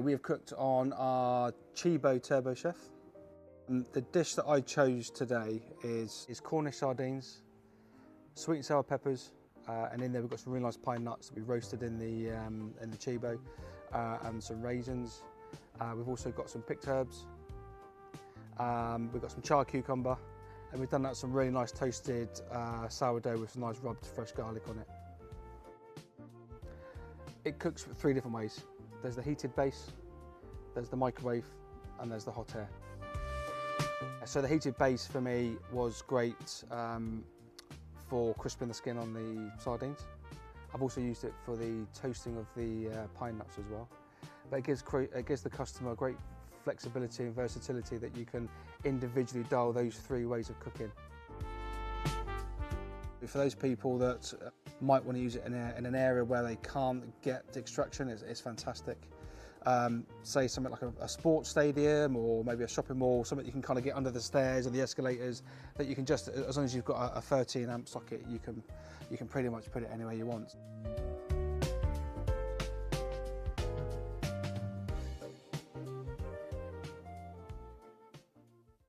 we have cooked on our CiBO TurboChef. The dish that I chose today is Cornish sardines, sweet and sour peppers, and in there we've got some really nice pine nuts that we roasted in the CiBO, and some raisins. We've also got some picked herbs. We've got some charred cucumber, and we've done that with some really nice toasted sourdough with some nice rubbed fresh garlic on it. It cooks 3 different ways. There's the heated base, there's the microwave, and there's the hot air. So the heated base for me was great for crisping the skin on the sardines. I've also used it for the toasting of the pine nuts as well. But it gives the customer great flexibility and versatility that you can individually dial those 3 ways of cooking. For those people that might want to use it in an area where they can't get the extraction, it's fantastic. Say something like a sports stadium or maybe a shopping mall, something you can kind of get under the stairs or the escalators, that you can just, as long as you've got a 13 amp socket, you can pretty much put it anywhere you want.